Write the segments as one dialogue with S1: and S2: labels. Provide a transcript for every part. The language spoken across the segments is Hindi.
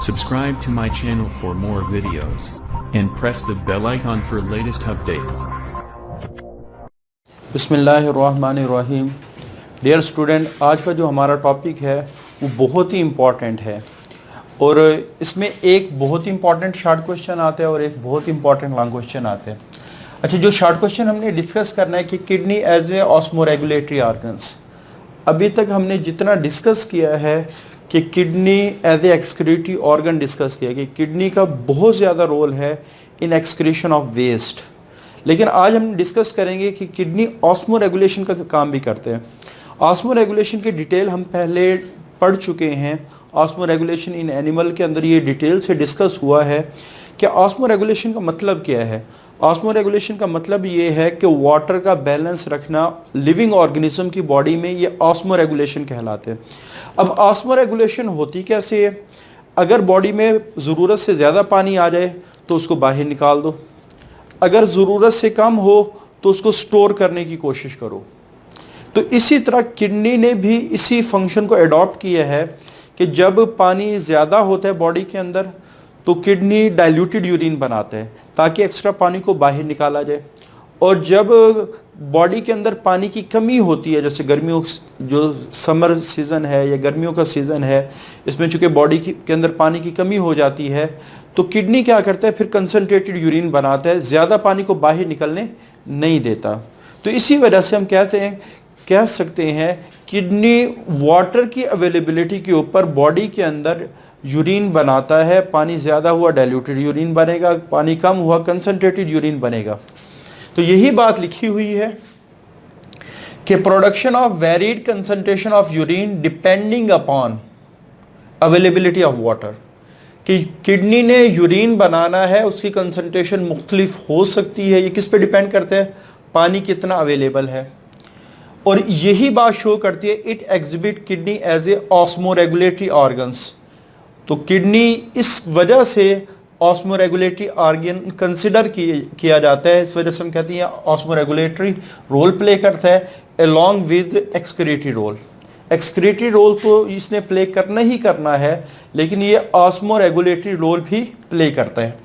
S1: Subscribe to my channel for more videos and press the bell icon for latest updates.
S2: बिस्मिल्लाहिर्रहमानिर्रहीम। डियर स्टूडेंट, आज का जो हमारा टॉपिक है वो बहुत ही इम्पॉर्टेंट है और इसमें एक बहुत ही इम्पॉर्टेंट शॉर्ट क्वेश्चन आता है और एक बहुत ही इम्पॉर्टेंट लॉन्ग क्वेश्चन आते हैं। अच्छा, जो शॉर्ट क्वेश्चन हमने डिस्कस करना है कि kidney as a osmoregulatory organs. अभी तक हमने जितना डिस्कस किया है कि kidney as a excretory organ discuss किया कि किडनी का बहुत ज़्यादा रोल है इन एक्सक्रीशन ऑफ वेस्ट, लेकिन आज हम डिस्कस करेंगे कि किडनी ऑस्मो रेगुलेशन का काम भी करते हैं। ऑस्मो रेगुलेशन की डिटेल हम पहले पढ़ चुके हैं। ऑस्मो रेगुलेशन इन एनिमल के अंदर ये डिटेल से डिस्कस हुआ है कि ऑस्मो रेगुलेशन का मतलब क्या है। ऑस्मो रेगुलेशन का मतलब ये है कि वाटर का बैलेंस रखना लिविंग ऑर्गेनिज्म की बॉडी में, ये ऑस्मो रेगुलेशन कहलाते हैं। अब ऑस्मो रेगुलेशन होती कैसे है? अगर बॉडी में ज़रूरत से ज़्यादा पानी आ जाए तो उसको बाहर निकाल दो, अगर ज़रूरत से कम हो तो उसको स्टोर करने की कोशिश करो। तो इसी तरह किडनी ने भी इसी फंक्शन को अडॉप्ट किया है कि जब पानी ज़्यादा होता है बॉडी के अंदर तो किडनी डाइल्यूटेड यूरिन बनाते हैं ताकि एक्स्ट्रा पानी को बाहर निकाला जाए, और जब बॉडी के अंदर पानी की कमी होती है, जैसे गर्मियों जो समर सीज़न है या गर्मियों का सीज़न है, इसमें चूँकि बॉडी के अंदर पानी की कमी हो जाती है तो किडनी क्या करता है, फिर कंसनट्रेटेड यूरिन बनाता है, ज़्यादा पानी को बाहर निकलने नहीं देता। तो इसी वजह से हम कह सकते हैं किडनी वाटर की अवेलेबिलिटी के ऊपर बॉडी के अंदर यूरिन बनाता है। पानी ज़्यादा हुआ डाइल्यूटेड यूरिन बनेगा, पानी कम हुआ कंसनट्रेटेड यूरिन बनेगा। तो यही बात लिखी हुई है कि production of varied concentration of urine depending upon availability of water, कि किडनी ने यूरिन बनाना है, उसकी कंसंट्रेशन मुख्तलिफ हो सकती है। ये किस पे डिपेंड करते हैं? पानी कितना अवेलेबल है। और यही बात शो करती है it exhibit kidney as a osmoregulatory organs. तो किडनी इस वजह से ऑस्मो रेगुलेटरी ऑर्गन कंसिडर किया जाता है। इस वजह से हम कहते हैं ऑस्मो रेगुलेटरी रोल प्ले करता है along with excretory role. Excretory role तो इसने प्ले करना ही करना है, लेकिन ये ऑस्मो रेगुलेटरी रोल भी प्ले करता है।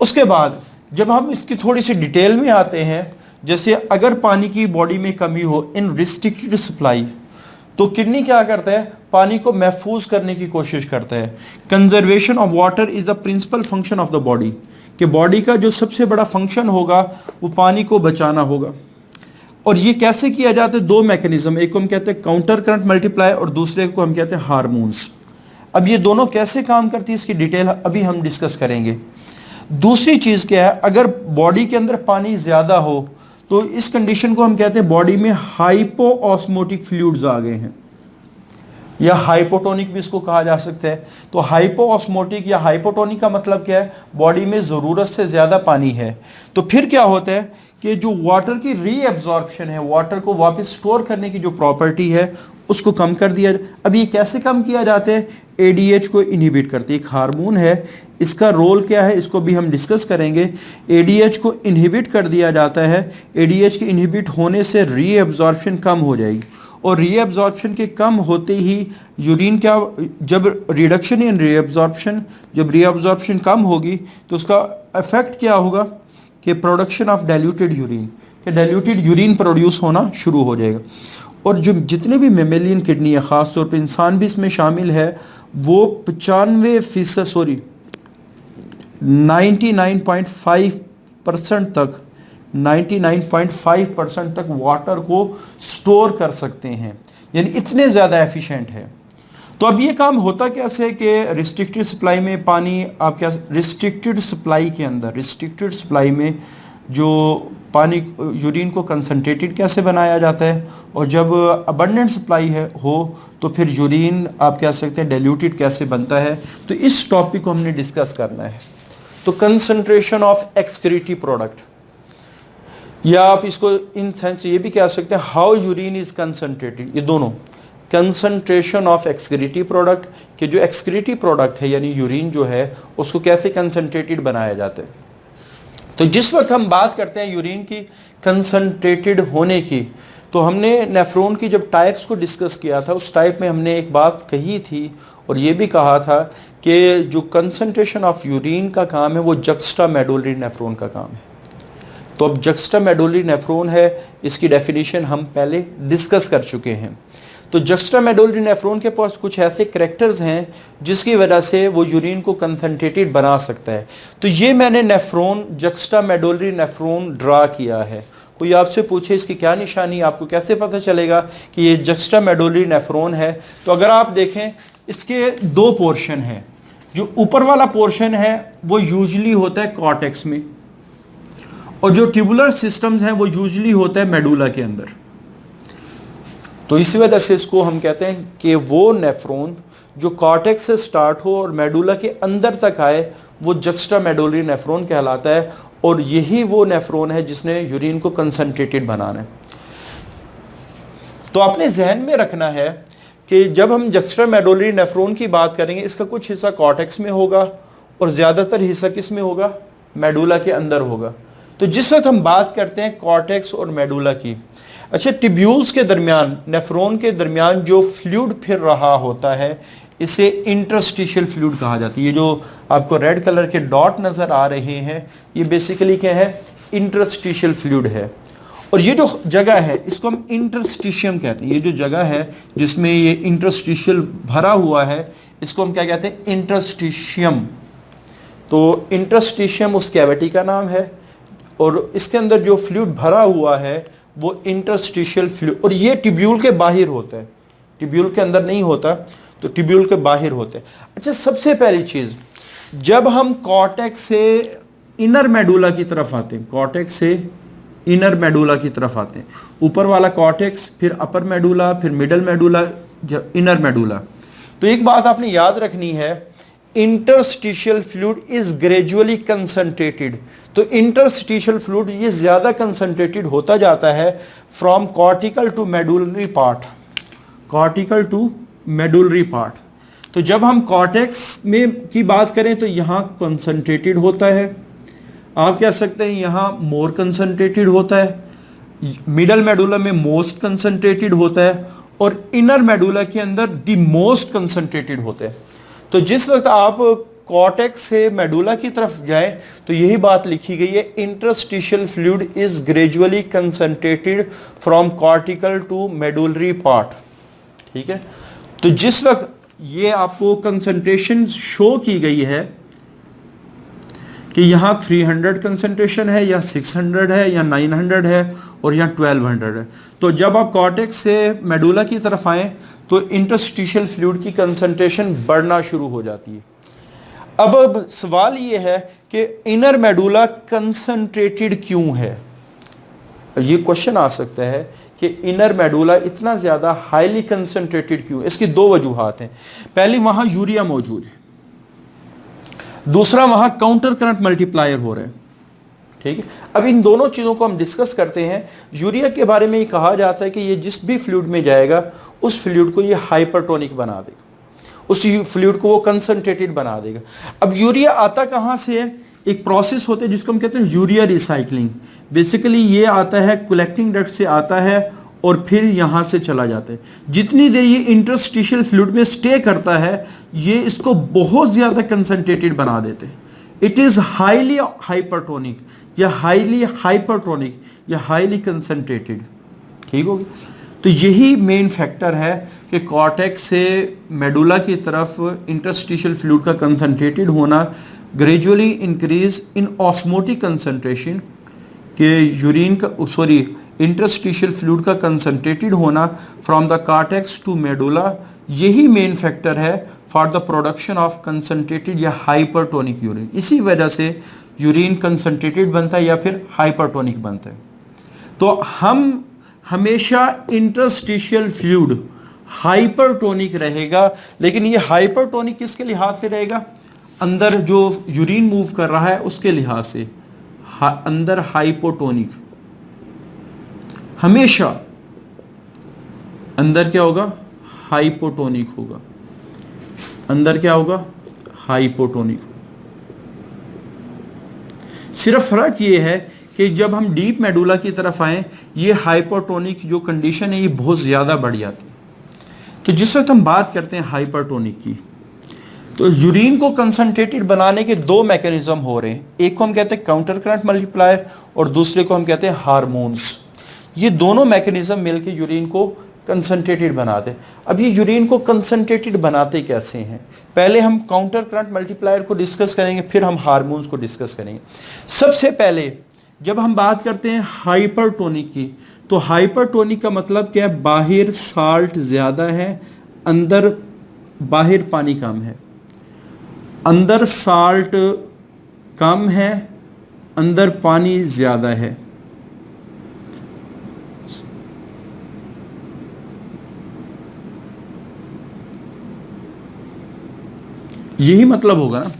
S2: उसके बाद जब हम इसकी थोड़ी सी डिटेल में आते हैं, जैसे अगर पानी की बॉडी में कमी हो इन रिस्ट्रिक्टेड सप्लाई, तो किडनी क्या करता है, पानी को महफूज करने की कोशिश करता है। Conservation of water is the principal function of the body, कि बॉडी का जो सबसे बड़ा फंक्शन होगा वो पानी को बचाना होगा। और ये कैसे किया जाता है? दो मैकेनिज्म, एक को हम कहते हैं काउंटर करंट मल्टीप्लाई और दूसरे को हम कहते हैं हार्मोन्स। अब ये दोनों कैसे काम करती है इसकी डिटेल अभी हम डिस्कस करेंगे। दूसरी चीज़ क्या है, अगर बॉडी के अंदर पानी ज़्यादा हो तो इस कंडीशन को हम कहते हैं बॉडी में हाइपो ऑस्मोटिक फ्लूइड्स आ गए हैं, या हाइपोटोनिक भी इसको कहा जा सकता है। तो हाइपो ऑस्मोटिक या हाइपोटोनिक का मतलब क्या है? बॉडी में ज़रूरत से ज़्यादा पानी है। तो फिर क्या होता है कि जो वाटर की रीएब्जॉर्प्शन है, वाटर को वापस स्टोर करने की जो प्रॉपर्टी है उसको कम कर दिया। अब ये कैसे कम किया जाता है? एडीएच को इनहिबिट करती है, एक हार्मोन है, इसका रोल क्या है इसको भी हम डिस्कस करेंगे। एडीएच को इनहिबिट कर दिया जाता है। एडीएच के इनहिबिट होने से रीएब्जॉर्प्शन कम हो जाएगी, और रीएब्जॉर्प्शन के कम होते ही यूरिन क्या, जब रिडक्शन इन रीएब्जॉर्प्शन, जब रीएब्जॉर्प्शन कम होगी तो उसका इफेक्ट क्या होगा कि प्रोडक्शन ऑफ डाइल्यूटेड यूरिन, कि डाइल्यूटेड यूरिन प्रोड्यूस होना शुरू हो जाएगा। और जो जितने भी मेमेलियन किडनी है, ख़ास तौर पे इंसान भी इसमें शामिल है, वो 99.5% तक 99.5% तक वाटर को स्टोर कर सकते हैं, यानी इतने ज़्यादा एफिशिएंट है। तो अब ये काम होता कैसे है कि रिस्ट्रिक्टेड सप्लाई में पानी, आप क्या, रिस्ट्रिक्टेड सप्लाई के अंदर, रिस्ट्रिक्टेड सप्लाई में जो पानी यूरिन को कंसनट्रेटेड कैसे बनाया जाता है, और जब अबंडेंट सप्लाई हो तो फिर यूरिन आप कह सकते हैं डाइल्यूटेड कैसे बनता है। तो इस टॉपिक को हमने डिस्कस करना है। तो कंसंट्रेशन ऑफ एक्सक्रीटरी प्रोडक्ट, या आप इसको इन सेंस ये भी कह सकते हैं हाउ यूरिन इज कंसनट्रेटेड। ये दोनों कंसंट्रेशन ऑफ एक्सक्रीटरी प्रोडक्ट, कि जो एक्सक्रीटरी प्रोडक्ट है यानी यूरिन जो है उसको कैसे कंसनट्रेटेड बनाया जाता है। तो जिस वक्त हम बात करते हैं यूरिन की कंसंट्रेटेड होने की, तो तो हमने नेफ्रॉन की जब टाइप्स को डिस्कस किया था, उस टाइप में हमने एक बात कही थी और ये भी कहा था कि जो कंसंट्रेशन ऑफ यूरिन का काम है वो जक्स्टा मेडुलरी नेफ्रॉन का काम है। तो अब जक्स्टा मेडुलरी नेफ्रॉन है, इसकी डेफिनेशन हम पहले डिस्कस कर चुके हैं। तो जक्स्टा मेडुलरी नेफ्रॉन के पास कुछ ऐसे करैक्टर्स हैं जिसकी वजह से वो यूरिन को कंसंट्रेटेड बना सकता है। तो ये मैंने nephron, juxta medullary nephron draw किया है। कोई आपसे पूछे इसकी क्या निशानी, आपको कैसे पता चलेगा कि ये जक्स्टा मेडुलरी नेफ्रॉन है? तो अगर आप देखें, इसके दो पोर्शन हैं। जो ऊपर वाला पोर्शन है वो यूजुअली होता है कॉर्टेक्स में, और जो ट्यूबुलर सिस्टम्स हैं वो यूजुअली होता है मेडुला के अंदर। तो इसी वजह से इसको हम कहते हैं कि वो नेफ्रॉन जो कॉर्टेक्स से स्टार्ट हो और मेडुला के अंदर तक आए वो जक्स्टा मेडुलरी नेफ्रॉन कहलाता है, और यही वो नेफ्रॉन है जिसने यूरिन को कंसंट्रेटेड बनाना है। तो आपने जहन में रखना है कि जब हम जक्स्टा मेडुलरी नेफ्रॉन की बात करेंगे, इसका कुछ हिस्सा कॉर्टेक्स में होगा और ज़्यादातर हिस्सा किस में होगा? मेडुला के अंदर होगा। तो जिस वक्त हम बात करते हैं कॉर्टेक्स और मेडुला की, अच्छा, टिब्यूल्स के दरमियान, नेफ्रॉन के दरमियान जो फ्लूइड फिर रहा होता है इसे इंटरस्टिशियल फ्लूइड कहा जाता है। ये जो आपको रेड कलर के डॉट नज़र आ रहे हैं ये बेसिकली क्या है? इंटरस्टिशियल फ्लूइड है। और ये जो जगह है इसको हम इंटरस्टिशियम कहते हैं। ये जो जगह है जिसमें ये इंटरस्टिशियल भरा हुआ है इसको हम क्या कहते हैं? इंटरस्टिशियम। तो इंटरस्टिशियम उस कैविटी का नाम है, और इसके अंदर जो फ्लूइड भरा हुआ है वो इंटरस्टिशियल फ्लूइड, और ये टिब्यूल के बाहर होता है, टिब्यूल के अंदर नहीं होता, तो टिब्यूल के बाहर होते हैं। अच्छा, सबसे पहली चीज़, जब हम कॉर्टेक्स से इनर मेडुला की तरफ आते हैं, कॉर्टेक्स से इनर मेडुला की तरफ आते हैं, ऊपर वाला कॉर्टेक्स, फिर अपर मेडुला, फिर मिडल मेडुला, इनर मेडुला, तो एक बात आपने याद रखनी है, interstitial fluid is gradually concentrated. तो इंटरस्टिशियल फ्लूइड ये ज्यादा कंसंट्रेटेड होता जाता है from cortical to medullary part, cortical to medullary part. तो जब हम कॉर्टेक्स में की बात करें तो यहाँ कंसंट्रेटेड होता है, आप कह सकते हैं यहाँ मोर कंसंट्रेटेड होता है, मिडल मेडुला में मोस्ट कंसंट्रेटेड होता है, और इनर मेडुला के अंदर द मोस्ट कंसंट्रेटेड होता है। तो जिस वक्त आप कॉर्टेक्स से मेडुला की तरफ जाएं तो यही बात लिखी गई है, interstitial fluid is gradually concentrated from cortical to medullary part. ठीक है, तो जिस वक्त ये आपको कंसंट्रेशन शो की गई है कि यहाँ 300 कंसंट्रेशन है या 600 है या 900 है और यहाँ 1200 है, तो जब आप कॉर्टेक्स से मेडुला की तरफ आएँ तो इंटरस्टिशियल फ्लूइड की कंसंट्रेशन बढ़ना शुरू हो जाती है। अब सवाल ये है कि इनर मेडुला कंसंट्रेटेड क्यों है? ये क्वेश्चन आ सकता है कि इनर मेडुला इतना ज़्यादा हाईली कंसंट्रेटेड क्यों? इसकी दो वजूहात हैं। पहली, वहाँ यूरिया मौजूद है, दूसरा वहाँ काउंटर करंट मल्टीप्लायर हो रहे हैं। ठीक है, अब इन दोनों चीज़ों को हम डिस्कस करते हैं। यूरिया के बारे में ये कहा जाता है कि ये जिस भी फ्लूइड में जाएगा उस फ्लूइड को ये हाइपरटोनिक बना देगा, उस फ्लूइड को वो कंसंट्रेटेड बना देगा। अब यूरिया आता कहाँ से है? एक प्रोसेस होता है जिसको हम कहते हैं यूरिया रिसाइकलिंग। बेसिकली ये आता है कलेक्टिंग डक्ट से आता है और फिर यहाँ से चला जाता है। जितनी देर ये इंटरस्टिशियल फ्लूइड में स्टे करता है ये इसको बहुत ज़्यादा कंसंट्रेटेड बना देते हैं। इट इज़ हाईली हाइपरटोनिक या हाईली हाइपरटोनिक या हाईली कंसंट्रेटेड। ठीक होगी, तो यही मेन फैक्टर है कि कॉर्टेक्स से मेडुला की तरफ इंटरस्टिशियल फ्लूइड का कंसंट्रेटेड होना gradually increase in osmotic concentration के यूरिन का इंटरस्टिशियल फ्लूइड का कंसंट्रेटेड होना from the cortex to medulla, यही मेन फैक्टर है for the production of concentrated या हाइपरटोनिक यूरिन। इसी वजह से यूरिन कंसंट्रेटेड बनता है या फिर हाइपरटोनिक बनता है। तो हम हमेशा इंटरस्टिशियल फ्लूइड हाइपरटोनिक रहेगा, लेकिन ये हाइपरटोनिक किसके लिहाज से रहेगा? अंदर जो यूरिन मूव कर रहा है उसके लिहाज से। अंदर हाइपोटोनिक, हमेशा अंदर क्या होगा? हाइपोटोनिक होगा। अंदर क्या होगा? हाइपोटोनिक। सिर्फ फर्क ये है कि जब हम डीप मेडुला की तरफ आए, ये हाइपरटोनिक जो कंडीशन है ये बहुत ज़्यादा बढ़ जाती है। तो जिस वक्त हम बात करते हैं हाइपरटोनिक की, तो यूरिन को कंसंट्रेटेड बनाने के दो मैकेनिज्म हो रहे हैं। एक को हम कहते हैं काउंटर करंट मल्टीप्लायर और दूसरे को हम कहते हैं हार्मोन्स। ये दोनों मैकेनिज्म मिलकर यूरिन को कंसंट्रेटेड बनाते हैं। अब ये यूरिन को कंसंट्रेटेड बनाते कैसे हैं, पहले हम काउंटर करंट मल्टीप्लायर को डिस्कस करेंगे, फिर हम हार्मोन्स को डिस्कस करेंगे। सबसे पहले जब हम बात करते हैं हाइपरटोनिक की, तो हाइपरटोनिक का मतलब क्या है, बाहर साल्ट ज़्यादा है, अंदर बाहर पानी कम है। अंदर साल्ट कम है, अंदर पानी ज़्यादा है। यही मतलब होगा ना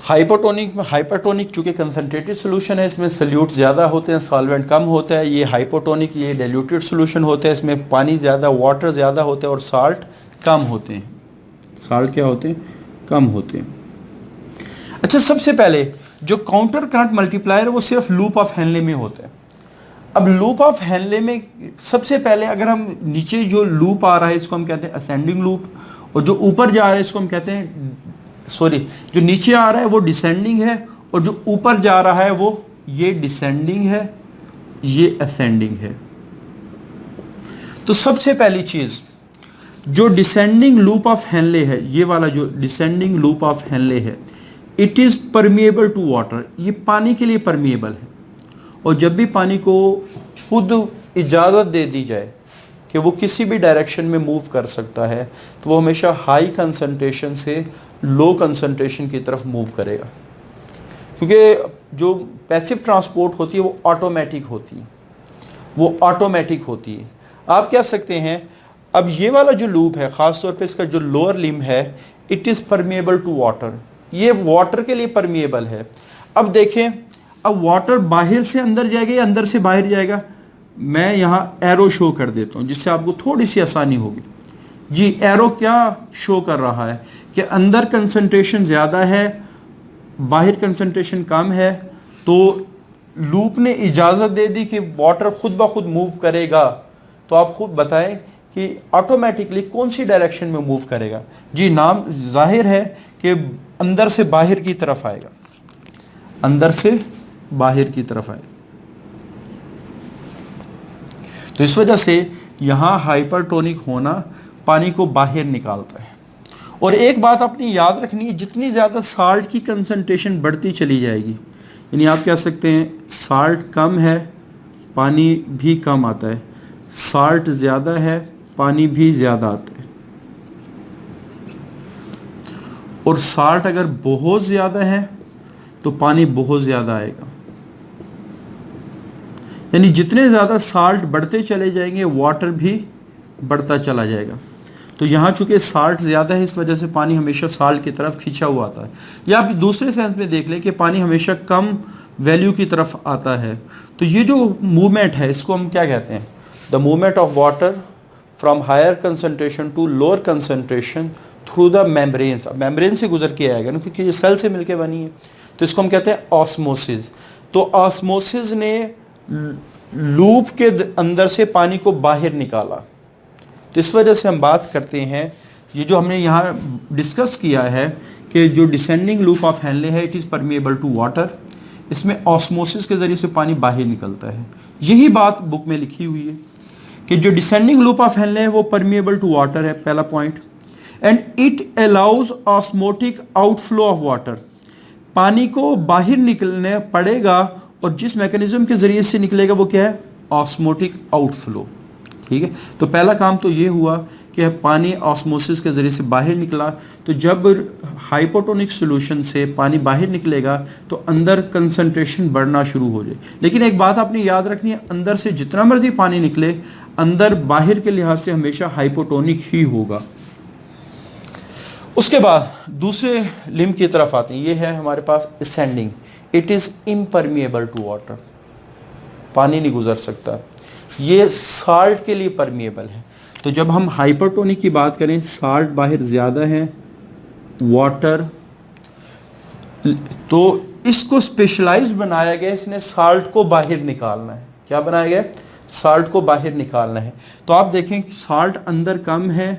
S2: हाइपोटोनिक में। हाइपरटोनिक चूंकि कंसंट्रेटेड सोल्यूशन है, इसमें सल्यूट ज़्यादा होते हैं, सॉल्वेंट कम होता है। ये हाइपोटोनिक, ये डाइल्यूटेड सोल्यूशन होते हैं, इसमें पानी ज़्यादा, वाटर ज़्यादा होता है और साल्ट कम होते हैं। साल्ट क्या होते हैं, कम होते हैं। अच्छा, सबसे पहले जो काउंटर करंट मल्टीप्लायर है वो सिर्फ लूप ऑफ हेनले में होता है। अब लूप ऑफ हेनले में सबसे पहले अगर हम नीचे जो लूप आ रहा है इसको हम कहते हैं असेंडिंग लूप, और जो ऊपर जा रहा है इसको हम कहते हैं, जो नीचे आ रहा है वो डिसेंडिंग है, और जो ऊपर जा रहा है वो ये डिसेंडिंग है, ये असेंडिंग है। तो सबसे पहली चीज, जो डिसेंडिंग लूप ऑफ हेनले है, ये वाला जो डिसेंडिंग लूप ऑफ हेनले है, it is permeable to water. ये पानी के लिए परमिएबल है, और जब भी पानी को खुद इजाजत दे दी जाए कि वो किसी भी डायरेक्शन में मूव कर सकता है, तो वो हमेशा हाई कंसंट्रेशन से लो कंसंट्रेशन की तरफ मूव करेगा। क्योंकि जो पैसिव ट्रांसपोर्ट होती है वो ऑटोमेटिक होती है, वो ऑटोमेटिक होती है। आप कह सकते हैं अब ये वाला जो लूप है, ख़ास तौर पे इसका जो लोअर लिम्ब है, it is permeable to water. ये वाटर के लिए परमिएबल है। अब देखें, अब वाटर बाहर से अंदर जाएगा या अंदर से बाहर जाएगा। मैं यहाँ एरो शो कर देता हूँ जिससे आपको थोड़ी सी आसानी होगी। जी, एरो क्या शो कर रहा है कि अंदर कंसंट्रेशन ज़्यादा है, बाहर कंसंट्रेशन कम है। तो लूप ने इजाज़त दे दी कि वाटर खुद ब खुद मूव करेगा। तो आप खुद बताएं कि ऑटोमेटिकली कौन सी डायरेक्शन में मूव करेगा। जी, नाम जाहिर है कि अंदर से बाहर की तरफ आएगा, अंदर से बाहर की तरफ आएगा। तो इस वजह से यहाँ हाइपरटोनिक होना पानी को बाहर निकालता है। और एक बात अपनी याद रखनी है, जितनी ज़्यादा साल्ट की कंसंट्रेशन बढ़ती चली जाएगी, यानी आप कह सकते हैं साल्ट कम है, पानी भी कम आता है, साल्ट ज़्यादा है, पानी भी ज़्यादा आता है। और साल्ट अगर बहुत ज़्यादा है तो पानी बहुत ज़्यादा आएगा। यानी जितने ज़्यादा साल्ट बढ़ते चले जाएंगे, वाटर भी बढ़ता चला जाएगा। तो यहाँ चूंकि साल्ट ज़्यादा है, इस वजह से पानी हमेशा साल्ट की तरफ खींचा हुआ आता है। या आप दूसरे सेंस में देख लें कि पानी हमेशा कम वैल्यू की तरफ आता है। तो ये जो मूवमेंट है इसको हम क्या कहते हैं, the movement of water from higher concentration to lower concentration through the membranes. अब मेम्ब्रेन से गुजर के आएगा ना, क्योंकि ये सेल से मिलके बनी है। तो इसको हम कहते हैं ऑस्मोसिस। तो ऑस्मोसिस ने लूप के अंदर से पानी को बाहर निकाला। तो इस वजह से हम बात करते हैं, ये जो हमने यहाँ डिस्कस किया है कि जो डिसेंडिंग लूप ऑफ हेनले है, it is permeable to water. इसमें ऑस्मोसिस के ज़रिए से पानी बाहर निकलता है। यही बात बुक में लिखी हुई है कि जो डिसेंडिंग लूप ऑफ हेनले है वो परमिएबल टू वाटर है, पहला point. And it allows osmotic outflow of water. पानी को बाहर निकलने पड़ेगा, और जिस मैकेनिज्म के ज़रिए से निकलेगा वो क्या है, ऑस्मोटिक आउटफ्लो। ठीक है, तो पहला काम तो ये हुआ कि पानी ऑस्मोसिस के ज़रिए से बाहर निकला। तो जब हाइपोटोनिक सॉल्यूशन से पानी बाहर निकलेगा तो अंदर कंसंट्रेशन बढ़ना शुरू हो जाए। लेकिन एक बात आपने याद रखनी है, अंदर से जितना मर्जी पानी निकले, अंदर बाहर के लिहाज से हमेशा हाइपोटोनिक ही होगा। उसके बाद दूसरे लिम्ब की तरफ आते हैं। ये है हमारे पास ascending. It is impermeable to water, पानी नहीं गुजर सकता। ये साल्ट के लिए परमिएबल है। तो जब हम हाइपरटोनिक की बात करें, साल्ट बाहर ज़्यादा है, वाटर, तो इसको स्पेशलाइज बनाया गया, इसने साल्ट को बाहर निकालना है। क्या बनाया गया? साल्ट को बाहर निकालना है। तो आप देखें साल्ट अंदर कम है,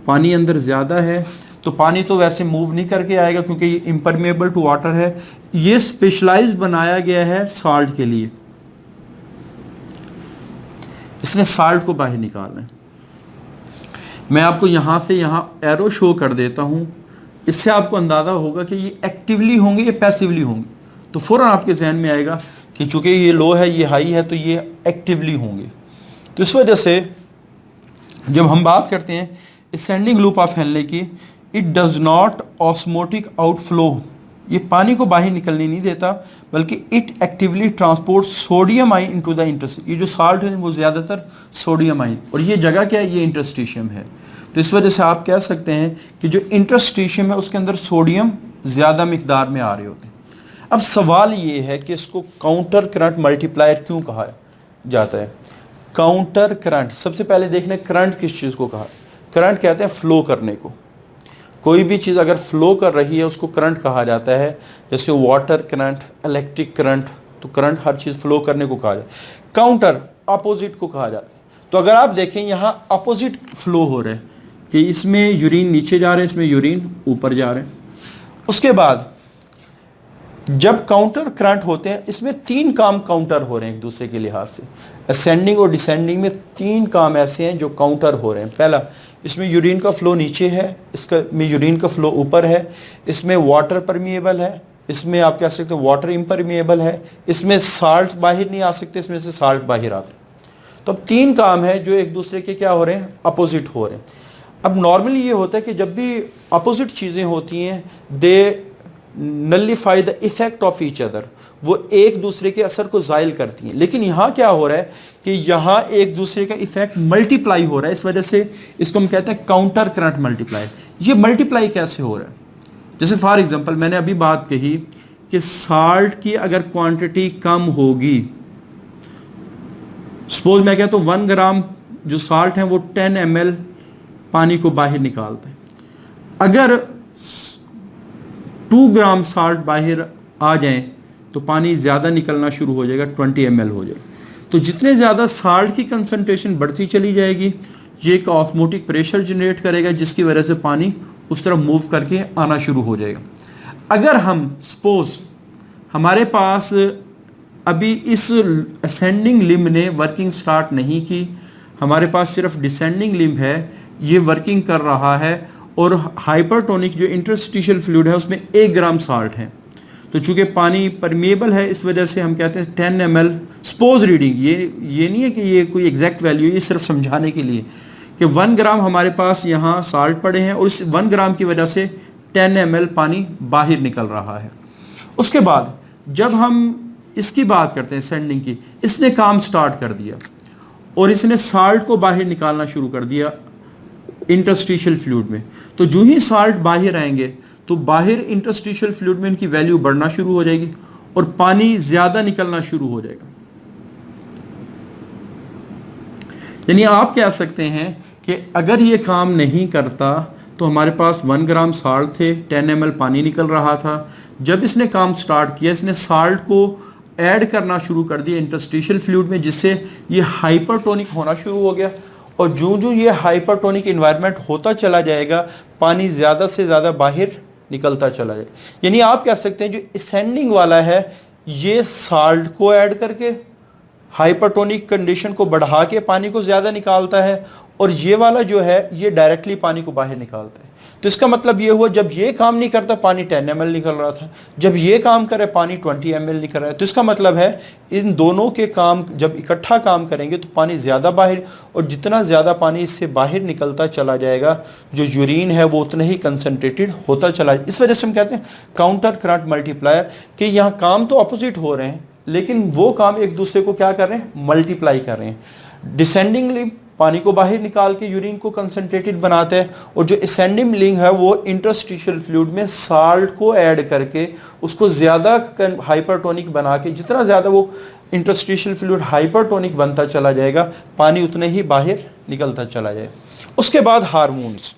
S2: पानी अंदर ज़्यादा है, तो पानी तो वैसे मूव नहीं करके आएगा क्योंकि ये इम्परमेबल टू वाटर है। ये स्पेशलाइज बनाया गया है साल्ट के लिए, इसने साल्ट को बाहर निकालना है। मैं आपको यहाँ से यहाँ एरो शो कर देता हूँ, इससे आपको अंदाज़ा होगा कि ये एक्टिवली होंगे या पैसिवली होंगे। तो फ़ौरन आपके जहन में आएगा कि चूँकि ये लो है ये हाई है तो ये एक्टिवली होंगे। तो इस वजह से जब हम बात करते हैं असेंडिंग लूप ऑफ हेनले की, it does not osmotic outflow, ये पानी को बाहर निकलने नहीं देता बल्कि इट एक्टिवली ट्रांसपोर्ट सोडियम आइन इनटू द इंटरस्टिशियम। ये जो साल्ट है वो ज़्यादातर सोडियम आइन, और ये जगह क्या है? ये इंटरस्टिशियम है। तो इस वजह से आप कह सकते हैं कि जो इंटरस्टिशियम है उसके अंदर सोडियम ज़्यादा मिकदार में आ रहे होते हैं। अब सवाल ये है कि इसको काउंटर करंट मल्टीप्लायर क्यों कहा जाता है? काउंटर करंट, सबसे पहले देखना करंट किस चीज़ को कहा? करंट कहते हैं फ्लो करने को। कोई भी चीज़ अगर फ्लो कर रही है उसको करंट कहा जाता है। जैसे वाटर करंट, इलेक्ट्रिक करंट, तो करंट हर चीज़ फ्लो करने को कहा जाता है। काउंटर अपोजिट को कहा जाता है। तो अगर आप देखें यहाँ अपोजिट फ्लो हो रहा है कि इसमें यूरिन नीचे जा रहे हैं, इसमें यूरिन ऊपर जा रहे हैं। उसके बाद जब काउंटर करंट होते हैं, इसमें 3 काम काउंटर हो रहे हैं एक दूसरे के लिहाज से। असेंडिंग और डिसेंडिंग में 3 काम ऐसे हैं जो काउंटर हो रहे हैं। पहला, इसमें यूरिन का फ्लो नीचे है, इसका में यूरिन का फ्लो ऊपर है, इसमें वाटर परमिएबल है, इसमें आप कह सकते हो वाटर इम्परमिएबल है, इसमें साल्ट बाहर नहीं आ सकते, इसमें से साल्ट बाहर आते हैं। तो अब 3 काम है जो एक दूसरे के क्या हो रहे हैं? अपोजिट हो रहे हैं। अब नॉर्मली ये होता है कि जब भी अपोजिट चीज़ें होती हैं they nullify the effect of each other, वो एक दूसरे के असर को ज़ाइल करती हैं। लेकिन यहाँ क्या हो रहा है कि यहाँ एक दूसरे का इफेक्ट मल्टीप्लाई हो रहा है, इस वजह से इसको हम कहते हैं काउंटर करंट मल्टीप्लाई। ये मल्टीप्लाई कैसे हो रहा है? जैसे फॉर एग्जांपल मैंने अभी बात कही कि साल्ट की अगर क्वांटिटी कम होगी, सपोज मैं कहता हूँ 1 ग्राम जो साल्ट है वो 10 ml पानी को बाहर निकालते हैं। अगर 2 ग्राम साल्ट बाहर आ जाए तो पानी ज़्यादा निकलना शुरू हो जाएगा, 20 ml हो जाएगा। तो जितने ज़्यादा साल्ट की कंसंट्रेशन बढ़ती चली जाएगी, ये एक ऑस्मोटिक प्रेशर जनरेट करेगा जिसकी वजह से पानी उस तरफ मूव करके आना शुरू हो जाएगा। अगर हम सपोज हमारे पास अभी इस असेंडिंग लिम्ब ने वर्किंग स्टार्ट नहीं की, हमारे पास सिर्फ डिसेंडिंग लिम्ब है, ये वर्किंग कर रहा है, और हाइपरटोनिक जो इंटरस्टिशियल फ्लूइड है उसमें 1 ग्राम साल्ट है। तो चूंकि पानी परमिएबल है इस वजह से हम कहते हैं 10 ml सपोज रीडिंग। ये नहीं है कि ये कोई एग्जैक्ट वैल्यू, ये सिर्फ समझाने के लिए कि 1 ग्राम हमारे पास यहाँ साल्ट पड़े हैं और इस 1 ग्राम की वजह से 10 ml पानी बाहर निकल रहा है। उसके बाद जब हम इसकी बात करते हैं सेंडिंग की, इसने काम स्टार्ट कर दिया और इसने साल्ट को बाहर निकालना शुरू कर दिया इंटरस्टिशियल फ्लूइड में। तो जो ही साल्ट बाहर आएंगे तो बाहर इंटरस्टिशियल फ्लूइड में इनकी वैल्यू बढ़ना शुरू हो जाएगी और पानी ज्यादा निकलना शुरू हो जाएगा। यानी आप कह सकते हैं कि अगर ये काम नहीं करता तो हमारे पास 1 ग्राम साल्ट थे, 10 ml पानी निकल रहा था। जब इसने काम स्टार्ट किया, इसने साल्ट को ऐड करना शुरू कर दिया इंटरस्टिशियल फ्लूइड में, जिससे ये हाइपरटोनिक होना शुरू हो गया। और जो जो ये हाइपरटोनिक इन्वायरमेंट होता चला जाएगा, पानी ज़्यादा से ज़्यादा बाहर निकलता चला जाएगा। यानी आप कह सकते हैं जो असेंडिंग वाला है ये साल्ट को ऐड करके हाइपरटोनिक कंडीशन को बढ़ा के पानी को ज़्यादा निकालता है, और ये वाला जो है ये डायरेक्टली पानी को बाहर निकालता है। तो इसका मतलब ये हुआ जब ये काम नहीं करता पानी 10 ml निकल रहा था, जब ये काम करे पानी 20 ml निकल रहा है। तो इसका मतलब है इन दोनों के काम जब इकट्ठा काम करेंगे तो पानी ज़्यादा बाहर, और जितना ज़्यादा पानी इससे बाहर निकलता चला जाएगा जो यूरिन है वो उतना ही कंसनट्रेटेड होता चला जाएगा। इस वजह से हम कहते हैं काउंटर करंट मल्टीप्लायर, कि यहाँ काम तो अपोजिट हो रहे हैं लेकिन वो काम एक दूसरे को क्या कर रहे हैं? मल्टीप्लाई कर रहे हैं। डिसेंडिंगली पानी को बाहर निकाल के यूरिन को कंसंट्रेटेड बनाते हैं, और जो असेंडिंग लिंग है वो इंटरस्टिशियल फ्लूइड में साल्ट को ऐड करके उसको ज़्यादा हाइपरटोनिक बना के, जितना ज़्यादा वो इंटरस्टिशियल फ्लूइड हाइपरटोनिक बनता चला जाएगा पानी उतने ही बाहर निकलता चला जाएगा। उसके बाद हार्मोन्स।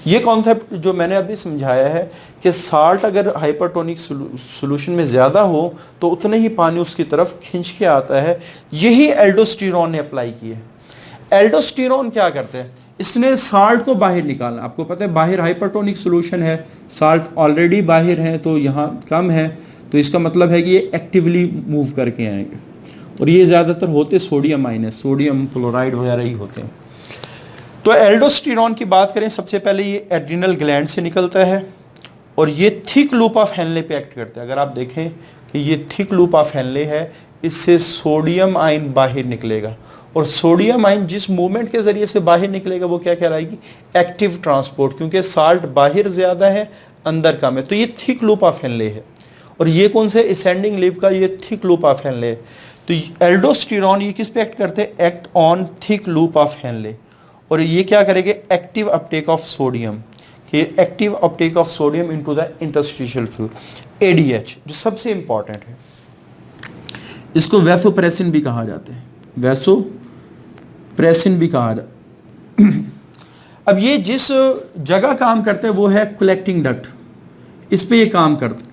S2: ये कॉन्सेप्ट जो मैंने अभी समझाया है कि साल्ट अगर हाइपरटोनिक सॉल्यूशन में ज़्यादा हो तो उतने ही पानी उसकी तरफ खींच के आता है, यही एल्डोस्टेरॉन ने अप्लाई की है। एल्डोस्टेरॉन क्या करते हैं, इसने साल्ट को बाहर निकालना। आपको पता है बाहर हाइपरटोनिक सॉल्यूशन है, साल्ट ऑलरेडी बाहर है तो यहाँ कम है, तो इसका मतलब है कि ये एक्टिवली मूव करके आएंगे, और ये ज़्यादातर होते सोडियम माइनस, सोडियम क्लोराइड वगैरह ही होते हैं। तो एल्डोस्टेरॉन की बात करें, सबसे पहले ये एड्रिनल ग्लैंड से निकलता है और ये थिक लूप ऑफ हेनले पे एक्ट करता है। अगर आप देखें कि ये थिक लूप ऑफ हेनले है, इससे सोडियम आयन बाहर निकलेगा, और सोडियम आयन जिस मूवमेंट के जरिए से बाहर निकलेगा वो क्या कहलाएगी, एक्टिव ट्रांसपोर्ट, क्योंकि साल्ट बाहर ज़्यादा है अंदर कम है। तो ये थिक लूप ऑफ हेनले है, और ये कौन से असेंडिंग लिप का, ये थिक लूप ऑफ हेनले है। तो एल्डोस्टेरॉन ये किस पे एक्ट करते हैं, act on thick loop of Henley, और ये क्या करेंगे, एक्टिव अपटेक ऑफ सोडियम, कि active Uptake of sodium into the interstitial fluid, ADH, जो सबसे इंपॉर्टेंट है। इसको वैसोप्रेसिन भी कहा जाता है, वैसोप्रेसिन भी कहा जाता है। अब ये जिस जगह काम करते हैं वो है कलेक्टिंग डक्ट, इस पे ये काम करते हैं,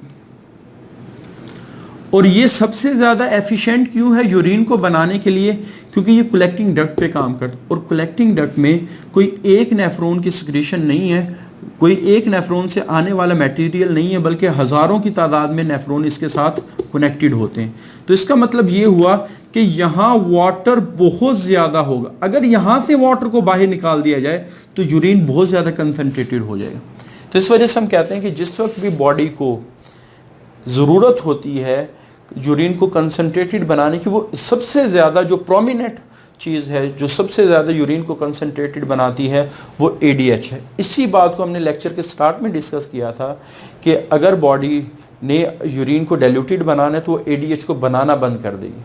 S2: और ये सबसे ज़्यादा एफिशिएंट क्यों है यूरिन को बनाने के लिए, क्योंकि ये कलेक्टिंग डक्ट पे काम करता है, और कलेक्टिंग डक्ट में कोई एक नेफ्रॉन की सिक्रीशन नहीं है, कोई एक नेफ्रॉन से आने वाला मटेरियल नहीं है, बल्कि हज़ारों की तादाद में नेफ्रॉन इसके साथ कनेक्टेड होते हैं। तो इसका मतलब ये हुआ कि यहाँ वाटर बहुत ज़्यादा होगा। अगर यहाँ से वाटर को बाहर निकाल दिया जाए तो यूरिन बहुत ज़्यादा कंसनट्रेटेड हो जाएगा। तो इस वजह से हम कहते हैं कि जिस वक्त भी बॉडी को ज़रूरत होती है यूरिन को कंसनट्रेटेड बनाने की, वो सबसे ज़्यादा जो प्रोमिनेंट चीज़ है, जो सबसे ज़्यादा यूरिन को कंसनट्रेटेड बनाती है, वो एडीएच है। इसी बात को हमने लेक्चर के स्टार्ट में डिस्कस किया था कि अगर बॉडी ने यूरिन को डाइल्यूटेड बनाना है तो वो एडीएच को बनाना बंद कर देगी।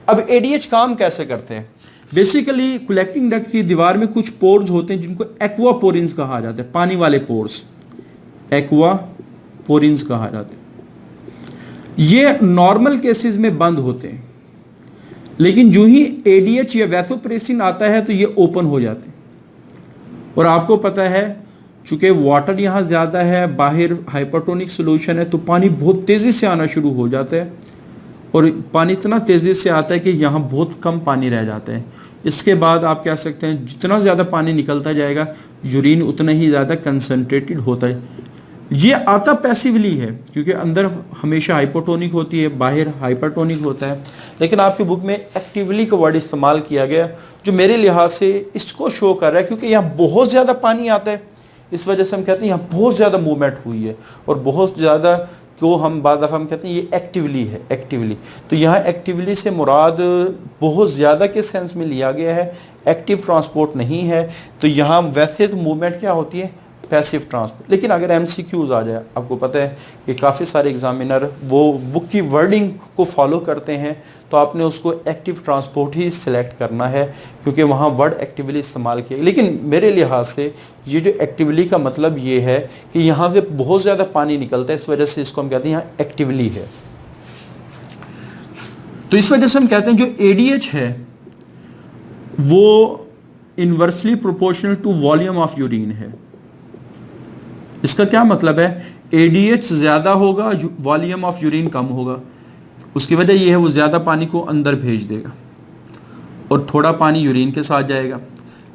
S2: अब एडीएच काम कैसे करते हैं, बेसिकली कलेक्टिंग डक्ट की दीवार में कुछ पोर्स होते हैं जिनको एक्वा पोरिन्स कहा जाता है, पानी वाले पोर्स, एक्वा पोरिन्स कहा जाते हैं। ये नॉर्मल केसेस में बंद होते हैं, लेकिन जो ही एडीएच या वैसोप्रेसिन आता है तो ये ओपन हो जाते हैं। और आपको पता है चूंकि वाटर यहाँ ज़्यादा है, बाहर हाइपरटोनिक सॉल्यूशन है, तो पानी बहुत तेज़ी से आना शुरू हो जाता है, और पानी इतना तेज़ी से आता है कि यहाँ बहुत कम पानी रह जाता है। इसके बाद आप कह सकते हैं जितना ज़्यादा पानी निकलता जाएगा यूरिन उतना ही ज़्यादा कंसनट्रेटेड होता है। ये आता पैसिवली है क्योंकि अंदर हमेशा हाइपोटोनिक होती है, बाहर हाइपरटोनिक होता है, लेकिन आपकी बुक में एक्टिवली का वर्ड इस्तेमाल किया गया जो मेरे लिहाज से इसको शो कर रहा है, क्योंकि यहाँ बहुत ज़्यादा पानी आता है, इस वजह से हम कहते हैं यहाँ बहुत ज़्यादा मूवमेंट हुई है, और बहुत ज़्यादा को हम बाद दफ़ा हम कहते हैं ये एक्टिवली है, एक्टिवली। तो यहाँ एक्टिवली से मुराद बहुत ज़्यादा के सेंस में लिया गया है, एक्टिव ट्रांसपोर्ट नहीं है। तो यहाँ वैसे तो मूवमेंट क्या होती है, पैसिव ट्रांसपोर्ट। लेकिन अगर एमसीक्यूज आ जाए, आपको पता है कि काफ़ी सारे एग्जामिनर वो बुक की वर्डिंग को फॉलो करते हैं, तो आपने उसको एक्टिव ट्रांसपोर्ट ही सिलेक्ट करना है क्योंकि वहाँ वर्ड एक्टिवली इस्तेमाल किया। लेकिन मेरे लिहाज से ये जो एक्टिवली का मतलब ये है कि यहाँ से बहुत ज़्यादा पानी निकलता है, इस वजह से इसको हम कहते हैं यहाँ एक्टिवली है। तो इस वजह से हम कहते हैं जो एडीएच है वो inversely proportional to volume of urine है। इसका क्या मतलब है, एडीएच ज़्यादा होगा, वॉल्यूम ऑफ यूरिन कम होगा। उसकी वजह यह है वो ज़्यादा पानी को अंदर भेज देगा और थोड़ा पानी यूरिन के साथ जाएगा।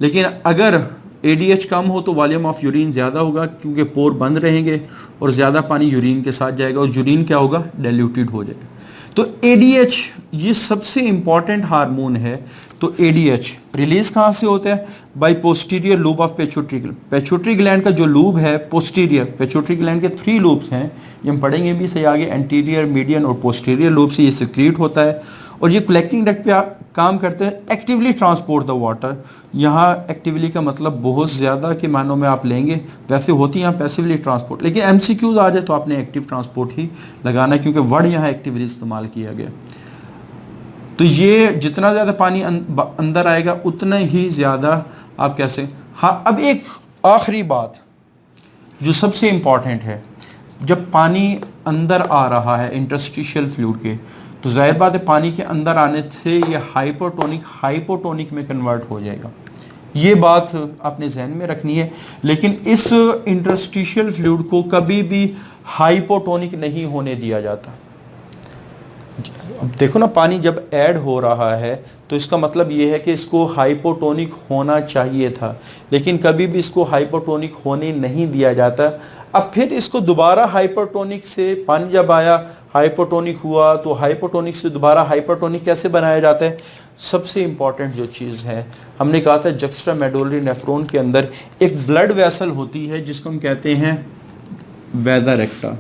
S2: लेकिन अगर एडीएच कम हो तो वॉल्यूम ऑफ यूरिन ज़्यादा होगा क्योंकि पोर बंद रहेंगे और ज़्यादा पानी यूरिन के साथ जाएगा और यूरिन क्या होगा, डाइल्यूटेड हो जाएगा। तो एडीएच ये सबसे इंपॉर्टेंट हार्मोन है। तो एडीएच रिलीज कहाँ से होता है, by posterior lobe of pituitary gland. Pituitary gland का जो लूब है पोस्टीरियर, पेट्यूटरी ग्लैंड के 3 लूब्स हैं, ये हम पढ़ेंगे भी सही आगे, एंटीरियर, मीडियन और पोस्टीरियर लूब से ये सिक्रीट होता है और ये कलेक्टिंग डक्ट पे काम करते हैं एक्टिवली ट्रांसपोर्ट द वाटर। यहाँ एक्टिवली का मतलब बहुत ज़्यादा के मानों में आप लेंगे, वैसे होती है यहाँ पैसिवली ट्रांसपोर्ट, लेकिन एमसीक्यूज आ जाए तो आपने एक्टिव ट्रांसपोर्ट ही लगाना है क्योंकि वर्ड यहाँ एक्टिवली इस्तेमाल किया गया। तो ये जितना ज़्यादा पानी अंदर आएगा उतना ही ज़्यादा आप कैसे। हाँ, अब एक आखिरी बात जो सबसे इम्पॉर्टेंट है, जब पानी अंदर आ रहा है इंटरस्टिशियल फ्लूइड के, तो जाहिर बात है पानी के अंदर आने से ये हाइपोटोनिक में कन्वर्ट हो जाएगा। ये बात आपने जहन में रखनी है। लेकिन इस इंटरस्टिशियल फ्लूइड को कभी भी हाइपोटोनिक नहीं होने दिया जाता। अब देखो ना, पानी जब ऐड हो रहा है तो इसका मतलब ये है कि इसको हाइपोटोनिक होना चाहिए था, लेकिन कभी भी इसको हाइपोटोनिक होने नहीं दिया जाता। अब फिर इसको दोबारा हाइपोटोनिक से, पानी जब आया हाइपोटोनिक हुआ, तो हाइपोटोनिक से दोबारा हाइपोटोनिक कैसे बनाया जाता है? सबसे इंपॉर्टेंट जो चीज़ है, हमने कहा था जुक्स्टा मेडुलरी नेफ्रॉन के अंदर एक ब्लड वेसल होती है जिसको हम कहते हैं वेदा रेक्टा।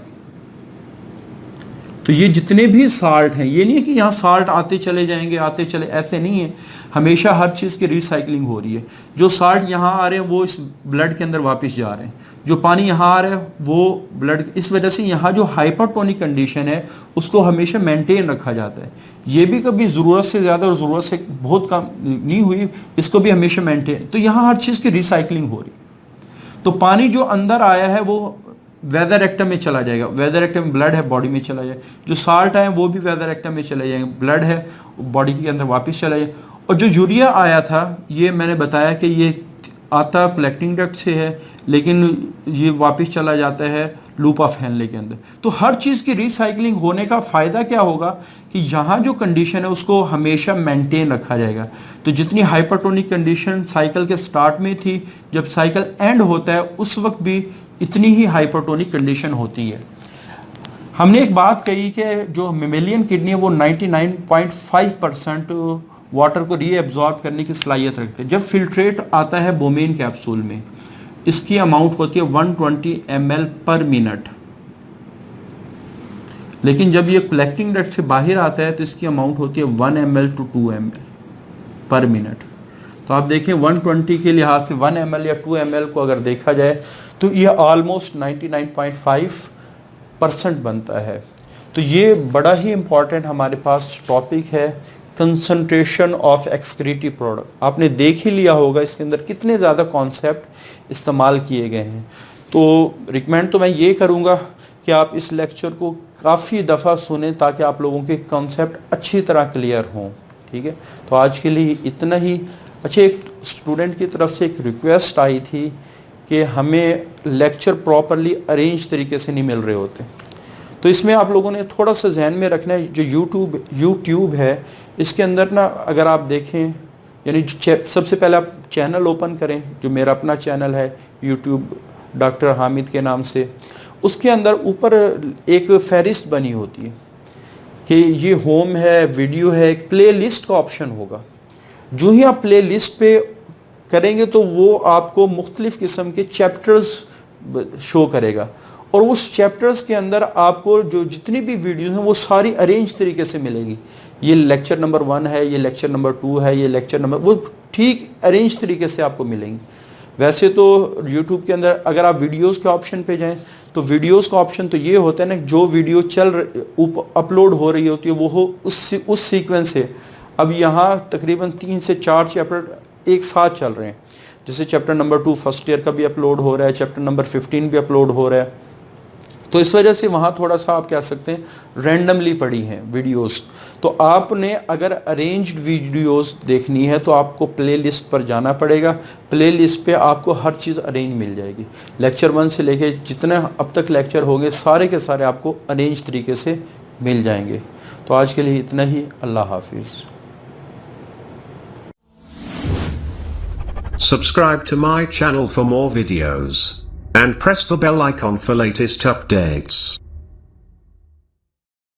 S2: तो ये जितने भी साल्ट हैं, ये नहीं है कि यहाँ साल्ट आते चले जाएंगे, आते चले, ऐसे नहीं है। हमेशा हर चीज़ की रिसाइकलिंग हो रही है। जो साल्ट यहाँ आ रहे हैं वो इस ब्लड के अंदर वापस जा रहे हैं, जो पानी यहाँ आ रहा है वो ब्लड, इस वजह से यहाँ जो हाइपरटोनिक कंडीशन है उसको हमेशा मेंटेन रखा जाता है। ये भी कभी ज़रूरत से ज़्यादा और ज़रूरत से बहुत कम नहीं हुई, इसको भी हमेशा मेंटेन। तो यहाँ हर चीज़ की रिसाइकलिंग हो रही। तो पानी जो अंदर आया है वो वेदा रेक्टम में चला जाएगा, वेदा रेक्टम में ब्लड है बॉडी में चला जाएगा। जो साल्ट आए वो भी वेदा रेक्टम में चले जाएंगे, ब्लड है बॉडी के अंदर वापस चला जाए। और जो यूरिया आया था, ये मैंने बताया कि ये आता कलेक्टिंग डक्ट से है, लेकिन ये वापस चला जाता है लूप ऑफ हेनले के अंदर। तो हर चीज़ की रिसाइकलिंग होने का फ़ायदा क्या होगा कि यहाँ जो कंडीशन है उसको हमेशा मेंटेन रखा जाएगा। तो जितनी हाइपरटोनिक कंडीशन साइकिल के स्टार्ट में थी, जब साइकिल एंड होता है उस वक्त भी इतनी ही हाइपरटोनिक कंडीशन होती है। हमने एक बात कही कि जो मेमेलियन किडनी है वो 99.5% वाटर को रीएब्जॉर्ब करने की सलाहियत रखते हैं। जब फिल्ट्रेट आता है बोमेन कैप्सूल में, इसकी अमाउंट होती है 120 ml पर मिनट, लेकिन जब ये कलेक्टिंग डक्ट से बाहर आता है तो इसकी अमाउंट होती है 1 ml to 2 ml पर मिनट। तो आप देखें 120 के लिहाज से 1 ml या 2 ml को अगर देखा जाए तो ये ऑलमोस्ट 99.5% बनता है। तो ये बड़ा ही इम्पॉर्टेंट हमारे पास टॉपिक है, कंसंट्रेशन ऑफ एक्सक्रीटिव प्रोडक्ट। आपने देख ही लिया होगा इसके अंदर कितने ज़्यादा कॉन्सेप्ट इस्तेमाल किए गए हैं। तो रिकमेंड तो मैं ये करूँगा कि आप इस लेक्चर को काफ़ी दफ़ा सुने ताकि आप लोगों के कॉन्सेप्ट अच्छी तरह क्लियर हों। ठीक है, तो आज के लिए इतना ही। अच्छा, एक स्टूडेंट की तरफ से एक रिक्वेस्ट आई थी कि हमें लेक्चर प्रॉपरली अरेंज तरीके से नहीं मिल रहे होते। तो इसमें आप लोगों ने थोड़ा सा जहन में रखना है, जो यूट्यूब है इसके अंदर ना, अगर आप देखें, यानी सबसे पहले आप चैनल ओपन करें, जो मेरा अपना चैनल है यूट्यूब डॉक्टर हामिद के नाम से, उसके अंदर ऊपर एक फहरिस्त बनी होती है कि ये होम है, वीडियो है, एक प्ले लिस्ट का ऑप्शन होगा। जो ही आप प्ले लिस्ट पे करेंगे तो वो आपको मुख्तलिफ़ किस्म के चैप्टर्स शो करेगा, और उस चैप्टर्स के अंदर आपको जो जितनी भी वीडियोस हैं वो सारी अरेंज तरीके से मिलेगी। ये लेक्चर नंबर 1 है, ये लेक्चर नंबर 2 है, ये लेक्चर नंबर, वो ठीक अरेंज तरीके से आपको मिलेंगी। वैसे तो यूट्यूब के अंदर अगर आप वीडियोस के ऑप्शन पे जाएं तो वीडियोस का ऑप्शन तो ये होता है ना, जो वीडियो अपलोड हो रही होती है वो हो उस सीक्वेंस से। अब यहाँ तकरीबन 3 से 4 चैप्टर एक साथ चल रहे हैं, जैसे चैप्टर नंबर 2 फर्स्ट ईयर का भी अपलोड हो रहा है, चैप्टर नंबर 15 भी अपलोड हो रहा है। तो इस वजह से वहाँ थोड़ा सा आप कह सकते हैं रैंडमली पड़ी हैं वीडियोस। तो आपने अगर अरेंज्ड वीडियोस देखनी है तो आपको प्ले लिस्ट पर जाना पड़ेगा। प्ले लिस्ट पर आपको हर चीज़ अरेंज मिल जाएगी। लेक्चर 1 से लेके जितने अब तक लेक्चर होंगे सारे के सारे आपको अरेंज तरीके से मिल जाएंगे। तो आज के लिए इतना ही। अल्लाह हाफिज़।
S3: Subscribe to my channel for more videos and press the bell icon for latest updates.